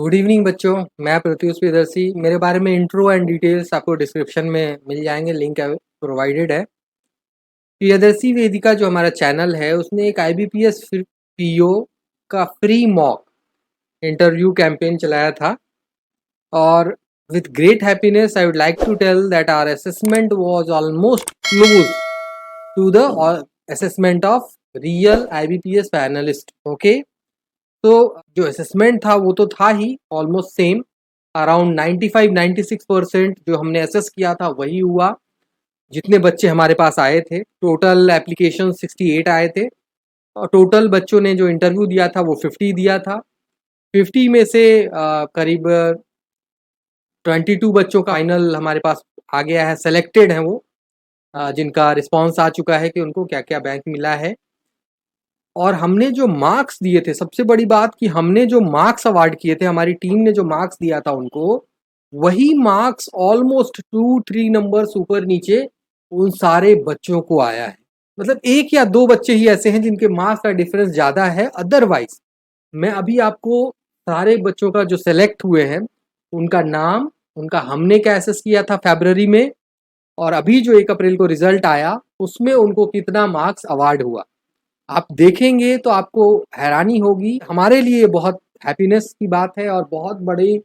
Good evening बच्चों। मैं प्रत्युष प्रियदर्शी। मेरे बारे में इंट्रो एंड डिटेल्स आपको डिस्क्रिप्शन में मिल जाएंगे, लिंक प्रोवाइडेड है। प्रियदर्शी वेदिका जो हमारा चैनल है उसने एक IBPS पीओ का फ्री मॉक इंटरव्यू कैंपेन चलाया था और with great happiness I would like to tell that our assessment was almost close to the assessment of real IBPS panelist. Okay, तो जो असेसमेंट था वो तो था ही ऑलमोस्ट सेम, अराउंड 95-96% जो हमने असेस किया था वही हुआ। जितने बच्चे हमारे पास आए थे, टोटल एप्लीकेशन 68 आए थे और टोटल बच्चों ने जो इंटरव्यू दिया था वो 50 दिया था। 50 में से करीब 22 बच्चों का फाइनल हमारे पास आ गया है, सेलेक्टेड हैं वो, जिनका रिस्पांस आ चुका है कि उनको क्या क्या बैंक मिला है। और हमने जो मार्क्स दिए थे, सबसे बड़ी बात कि हमने जो मार्क्स अवार्ड किए थे, हमारी टीम ने जो मार्क्स दिया था उनको, वही मार्क्स ऑलमोस्ट 2-3 नंबर्स ऊपर नीचे उन सारे बच्चों को आया है। मतलब एक या दो बच्चे ही ऐसे हैं जिनके मार्क्स का डिफरेंस ज़्यादा है। अदरवाइज मैं अभी आपको सारे बच्चों का जो सेलेक्ट हुए हैं उनका नाम, उनका हमने क्या एसेस किया था फरवरी में, और अभी जो 1 अप्रैल को रिजल्ट आया उसमें उनको कितना मार्क्स अवार्ड हुआ, आप देखेंगे तो आपको हैरानी होगी। हमारे लिए बहुत हैप्पीनेस की बात है और बहुत बड़ी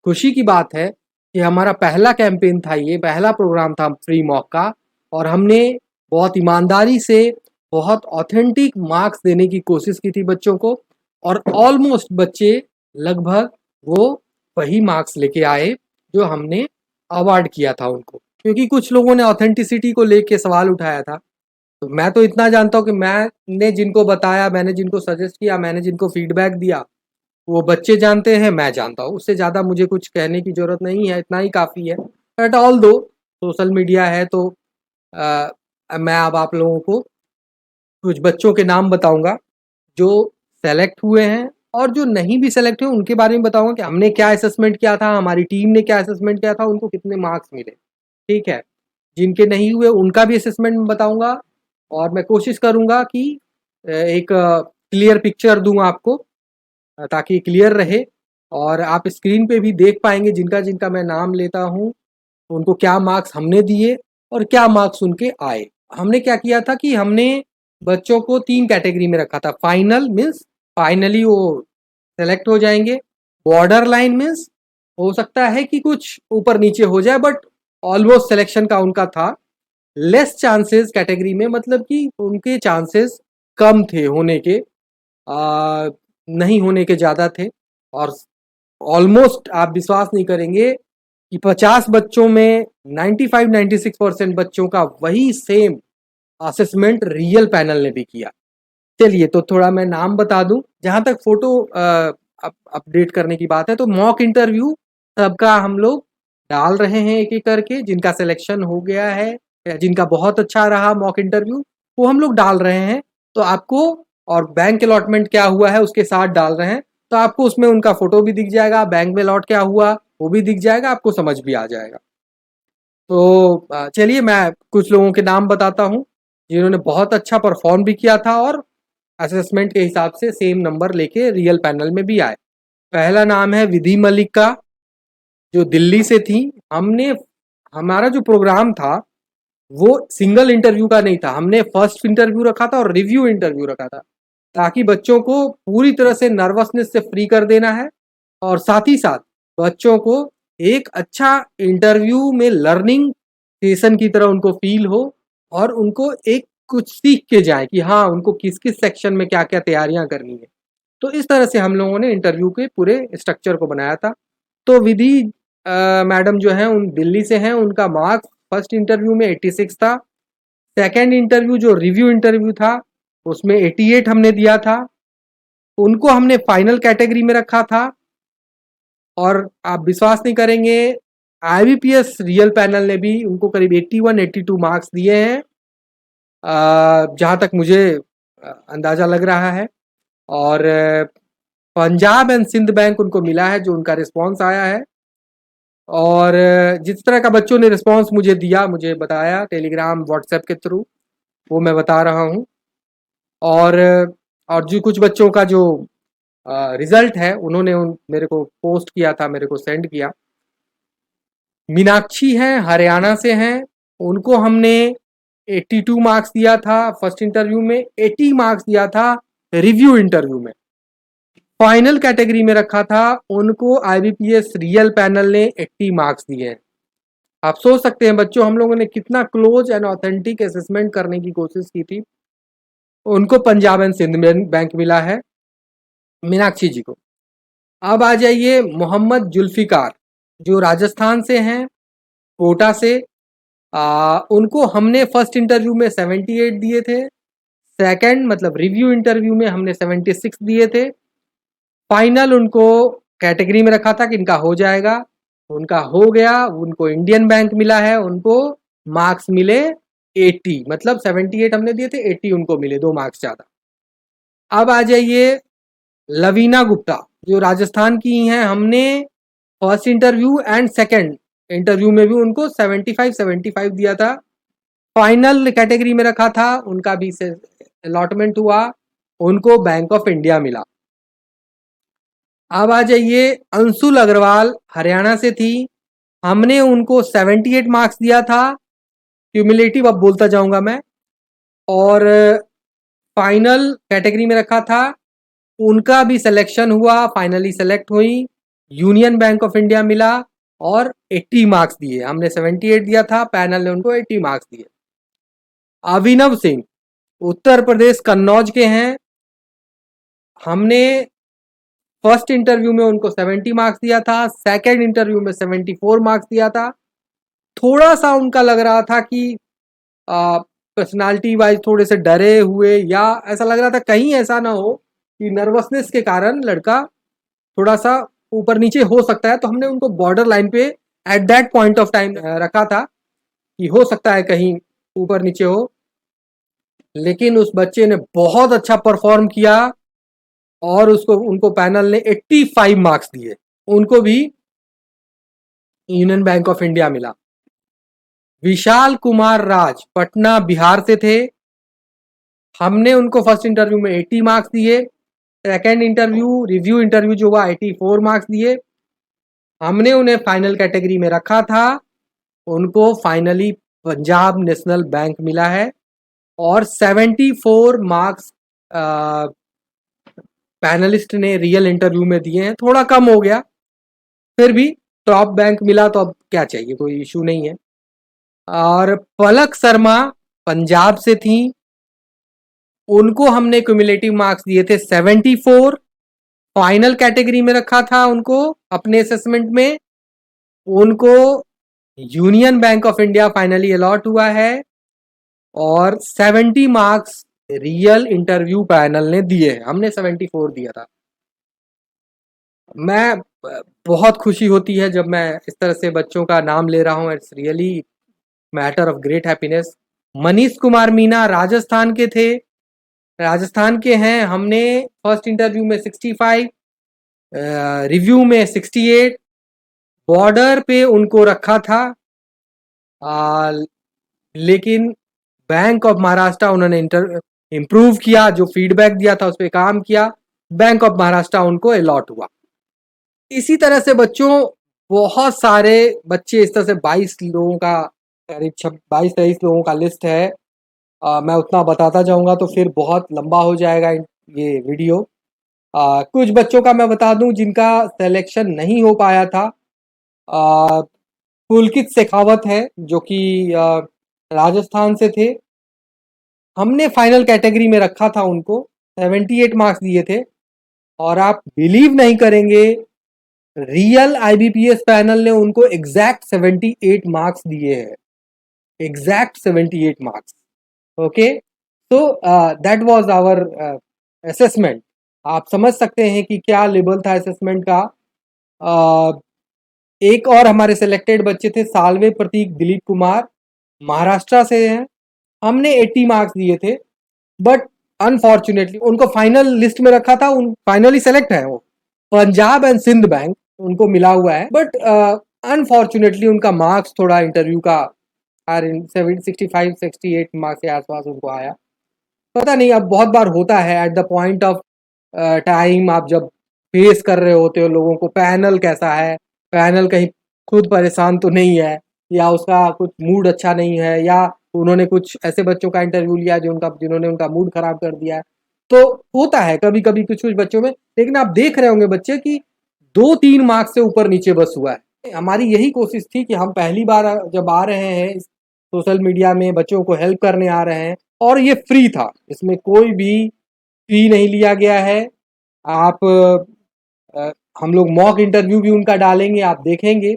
खुशी की बात है कि हमारा पहला कैंपेन था, ये पहला प्रोग्राम था फ्री मॉक का, और हमने बहुत ईमानदारी से बहुत ऑथेंटिक मार्क्स देने की कोशिश की थी बच्चों को, और ऑलमोस्ट बच्चे लगभग वो वही मार्क्स लेके आए जो हमने अवार्ड किया था उनको। क्योंकि कुछ लोगों ने ऑथेंटिसिटी को लेके सवाल उठाया था, तो मैं तो इतना जानता हूँ कि मैंने जिनको बताया, मैंने जिनको सजेस्ट किया, मैंने जिनको फीडबैक दिया, वो बच्चे जानते हैं, मैं जानता हूँ। उससे ज़्यादा मुझे कुछ कहने की ज़रूरत नहीं है, इतना ही काफ़ी है। बट ऑल दो सोशल मीडिया है तो मैं अब आप लोगों को कुछ बच्चों के नाम बताऊंगा जो सेलेक्ट हुए हैं, और जो नहीं भी सेलेक्ट हुए उनके बारे में बताऊंगा कि हमने क्या असेसमेंट किया था, हमारी टीम ने क्या असेसमेंट किया था, उनको कितने मार्क्स मिले। ठीक है, जिनके नहीं हुए उनका भी असेसमेंट बताऊंगा, और मैं कोशिश करूंगा कि एक क्लियर पिक्चर दूं आपको, ताकि क्लियर रहे और आप स्क्रीन पे भी देख पाएंगे जिनका जिनका मैं नाम लेता हूं उनको क्या मार्क्स हमने दिए और क्या मार्क्स उनके आए। हमने क्या किया था कि हमने बच्चों को 3 कैटेगरी में रखा था। फाइनल मीन्स फाइनली वो सेलेक्ट हो जाएंगे। बॉर्डर लाइन मीन्स हो सकता है कि कुछ ऊपर नीचे हो जाए बट ऑलमोस्ट सिलेक्शन का उनका था। लेस चांसेस कैटेगरी में, मतलब कि उनके चांसेस कम थे होने के, नहीं होने के ज़्यादा थे। और ऑलमोस्ट आप विश्वास नहीं करेंगे कि 50 बच्चों में 95-96% बच्चों का वही सेम असेसमेंट रियल पैनल ने भी किया। चलिए तो थोड़ा मैं नाम बता दूं। जहां तक फोटो अपडेट करने की बात है तो मॉक इंटरव्यू सबका हम लोग डाल रहे हैं एक एक करके। जिनका सिलेक्शन हो गया है या जिनका बहुत अच्छा रहा मॉक इंटरव्यू वो हम लोग डाल रहे हैं, तो आपको, और बैंक अलॉटमेंट क्या हुआ है उसके साथ डाल रहे हैं, तो आपको उसमें उनका फोटो भी दिख जाएगा, बैंक में अलॉट क्या हुआ वो भी दिख जाएगा, आपको समझ भी आ जाएगा। तो चलिए मैं कुछ लोगों के नाम बताता हूँ जिन्होंने बहुत अच्छा परफॉर्म भी किया था और असेसमेंट के हिसाब से सेम नंबर लेके रियल पैनल में भी आए। पहला नाम है विधि मलिका, जो दिल्ली से थी। हमने, हमारा जो प्रोग्राम था वो सिंगल इंटरव्यू का नहीं था, हमने फर्स्ट इंटरव्यू रखा था और रिव्यू इंटरव्यू रखा था, ताकि बच्चों को पूरी तरह से नर्वसनेस से फ्री कर देना है, और साथ ही साथ बच्चों को एक अच्छा इंटरव्यू में लर्निंग सेशन की तरह उनको फील हो, और उनको एक कुछ सीख के जाए कि हाँ उनको किस किस सेक्शन में क्या क्या तैयारियां करनी है। तो इस तरह से हम लोगों ने इंटरव्यू के पूरे स्ट्रक्चर को बनाया था। तो विधि मैडम जो हैं उन दिल्ली से हैं, उनका मार्क्स फर्स्ट इंटरव्यू में 86 था। सेकेंड इंटरव्यू जो रिव्यू इंटरव्यू था उसमें 88 हमने दिया था। उनको हमने फाइनल कैटेगरी में रखा था, और आप विश्वास नहीं करेंगे IBPS रियल पैनल ने भी उनको करीब 81-82 मार्क्स दिए हैं, जहाँ तक मुझे अंदाज़ा लग रहा है। और पंजाब एंड सिंध बैंक उनको मिला है जो उनका रिस्पांस आया है। और जिस तरह का बच्चों ने रिस्पांस मुझे दिया, मुझे बताया टेलीग्राम व्हाट्सएप के थ्रू, वो मैं बता रहा हूँ। और जो कुछ बच्चों का जो रिजल्ट है, उन्होंने मेरे को पोस्ट किया था, मेरे को सेंड किया। मीनाक्षी हैं, हरियाणा से हैं, उनको हमने 82 मार्क्स दिया था फर्स्ट इंटरव्यू में, 80 मार्क्स दिया था रिव्यू इंटरव्यू में। फाइनल कैटेगरी में रखा था उनको आईबीपीएस रियल पैनल ने 80 मार्क्स दिए हैं। आप सोच सकते हैं बच्चों, हम लोगों ने कितना क्लोज एंड ऑथेंटिक असेसमेंट करने की कोशिश की थी। उनको पंजाब एंड सिंध बैंक मिला है, मीनाक्षी जी को। अब आ जाइए मोहम्मद जुल्फिकार, जो राजस्थान से हैं, कोटा से। उनको हमने फर्स्ट इंटरव्यू में 78 दिए थे, सेकंड मतलब रिव्यू इंटरव्यू में हमने 76 दिए थे। फाइनल उनको कैटेगरी में रखा था कि इनका हो जाएगा, उनका हो गया। उनको इंडियन बैंक मिला है, उनको मार्क्स मिले 80, मतलब 78 हमने दिए थे, 80 उनको मिले, 2 मार्क्स ज़्यादा। अब आ जाइए लवीना गुप्ता, जो राजस्थान की हैं। हमने first interview and second interview में भी उनको 75 दिया था। फाइनल कैटेगरी में रखा था, उनका भी अलॉटमेंट हुआ, उनको बैंक ऑफ इंडिया मिला। अब आ जाइए अंशुल अग्रवाल, हरियाणा से थी। हमने उनको 78 मार्क्स दिया था, क्यूमुलेटिव अब बोलता जाऊंगा मैं, और फाइनल कैटेगरी में रखा था। उनका भी सिलेक्शन हुआ, फाइनली सेलेक्ट हुई, यूनियन बैंक ऑफ इंडिया मिला और 80 मार्क्स दिए। हमने 78 दिया था, पैनल ने उनको 80 मार्क्स दिए। अभिनव सिंह, उत्तर प्रदेश कन्नौज के हैं। हमने फर्स्ट इंटरव्यू में उनको 70 मार्क्स दिया था, सेकंड इंटरव्यू में 74 मार्क्स दिया था। थोड़ा सा उनका लग रहा था कि पर्सनालिटी वाइज थोड़े से डरे हुए, या ऐसा लग रहा था कहीं ऐसा ना हो कि नर्वसनेस के कारण लड़का थोड़ा सा ऊपर नीचे हो सकता है। तो हमने उनको बॉर्डर लाइन पे at that point of time रखा था कि हो सकता है कहीं ऊपर नीचे हो। लेकिन उस बच्चे ने बहुत अच्छा परफॉर्म किया और उनको पैनल ने 85 मार्क्स दिए। उनको भी यूनियन बैंक ऑफ इंडिया मिला। विशाल कुमार राज, पटना बिहार से थे। हमने उनको फर्स्ट इंटरव्यू में 80 मार्क्स दिए, सेकेंड इंटरव्यू रिव्यू इंटरव्यू जो हुआ 84 मार्क्स दिए। हमने उन्हें फाइनल कैटेगरी में रखा था, उनको फाइनली पंजाब नेशनल बैंक मिला है और 74 मार्क्स पैनलिस्ट ने रियल इंटरव्यू में दिए हैं। थोड़ा कम हो गया, फिर भी टॉप बैंक मिला तो अब क्या चाहिए, कोई इशू नहीं है। और पलक शर्मा पंजाब से थी, उनको हमने क्यूमुलेटिव मार्क्स दिए थे 74। फाइनल कैटेगरी में रखा था उनको अपने असेसमेंट में। उनको Union Bank of India finally allot हुआ है और 70 मार्क्स रियल इंटरव्यू पैनल ने दिए। हमने 74 दिया था। मैं बहुत खुशी होती है जब मैं इस तरह से बच्चों का नाम ले रहा हूँ। It's really matter of great happiness. Manish Kumar Meena Rajasthan के थे, राजस्थान के हैं। हमने फर्स्ट इंटरव्यू में 65, रिव्यू में 68, बॉर्डर पे उनको रखा था। लेकिन बैंक ऑफ महाराष्ट्र उन्होंने इम्प्रूव किया, जो फीडबैक दिया था उस पर काम किया, बैंक ऑफ महाराष्ट्र उनको अलॉट हुआ। इसी तरह से बच्चों बहुत सारे बच्चे, इस तरह से 22 लोगों का, करीब 22-23 लोगों का लिस्ट है। मैं उतना बताता जाऊंगा तो फिर बहुत लंबा हो जाएगा ये वीडियो। कुछ बच्चों का मैं बता दूं जिनका सिलेक्शन नहीं हो पाया था। पुलकित शेखावत है, जो कि राजस्थान से थे। हमने फाइनल कैटेगरी में रखा था उनको, 78 मार्क्स दिए थे। और आप बिलीव नहीं करेंगे, रियल आईबीपीएस पैनल ने उनको एग्जैक्ट 78 मार्क्स दिए हैं, एग्जैक्ट 78 मार्क्स। ओके, तो दैट वाज आवर असेसमेंट। आप समझ सकते हैं कि क्या लेवल था असेसमेंट का। एक और हमारे सिलेक्टेड बच्चे थे, सालवे प्रतीक दिलीप कुमार, महाराष्ट्र से हैं। हमने 80 मार्क्स दिए थे, बट अनफॉर्चुनेटली उनको फाइनल लिस्ट में रखा था, उन फाइनली सेलेक्ट है वो, पंजाब एंड सिंध बैंक उनको मिला हुआ है। बट अनफॉर्चुनेटली उनका मार्क्स थोड़ा इंटरव्यू का 65-68 मार्क्स के आसपास उनको आया। पता नहीं, अब बहुत बार होता है at the point of time आप जब फेस कर रहे होते हो लोगों को, पैनल कैसा है, पैनल कहीं खुद परेशान तो नहीं है, या उसका कुछ मूड अच्छा नहीं है, या उन्होंने कुछ ऐसे बच्चों का इंटरव्यू लिया जिन्होंने उनका मूड खराब कर दिया है। तो होता है कभी कभी कुछ कुछ बच्चों में, लेकिन आप देख रहे होंगे बच्चे कि 2-3 मार्क्स से ऊपर नीचे बस हुआ है। हमारी यही कोशिश थी कि हम पहली बार जब आ रहे हैं सोशल मीडिया में, बच्चों को हेल्प करने आ रहे हैं, और ये फ्री था, इसमें कोई भी फी नहीं लिया गया है। आप अ, हम लोग मॉक इंटरव्यू भी उनका डालेंगे, आप देखेंगे।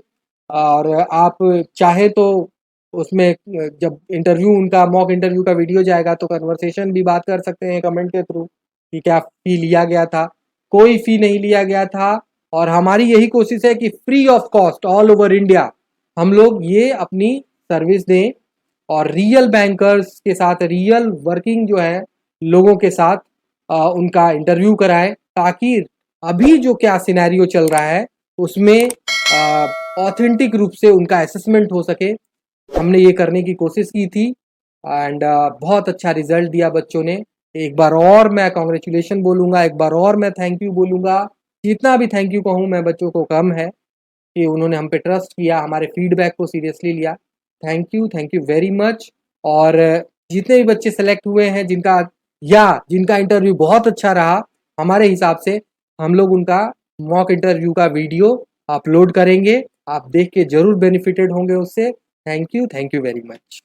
और आप चाहे तो उसमें जब इंटरव्यू उनका मॉक इंटरव्यू का वीडियो जाएगा तो कन्वर्सेशन भी बात कर सकते हैं कमेंट के थ्रू कि क्या फ़ी लिया गया था। कोई फ़ी नहीं लिया गया था, और हमारी यही कोशिश है कि free of cost all over India हम लोग ये अपनी सर्विस दें, और रियल बैंकर्स के साथ, रियल वर्किंग जो है लोगों के साथ उनका इंटरव्यू कराएं, ताकि अभी जो क्या सिनेरियो चल रहा है उसमें ऑथेंटिक रूप से उनका असेसमेंट हो सके। हमने ये करने की कोशिश की थी, एंड बहुत अच्छा रिजल्ट दिया बच्चों ने। एक बार और मैं कॉन्ग्रेचुलेशन बोलूँगा, एक बार और मैं थैंक यू बोलूँगा। जितना भी थैंक यू कहूँ मैं बच्चों को कम है, कि उन्होंने हम पे ट्रस्ट किया, हमारे फीडबैक को सीरियसली लिया। Thank you very much. और जितने भी बच्चे सेलेक्ट हुए हैं जिनका इंटरव्यू बहुत अच्छा रहा, हमारे हिसाब से हम लोग उनका मॉक इंटरव्यू का वीडियो अपलोड करेंगे। आप देख के ज़रूर बेनिफिटेड होंगे उससे। Thank you very much.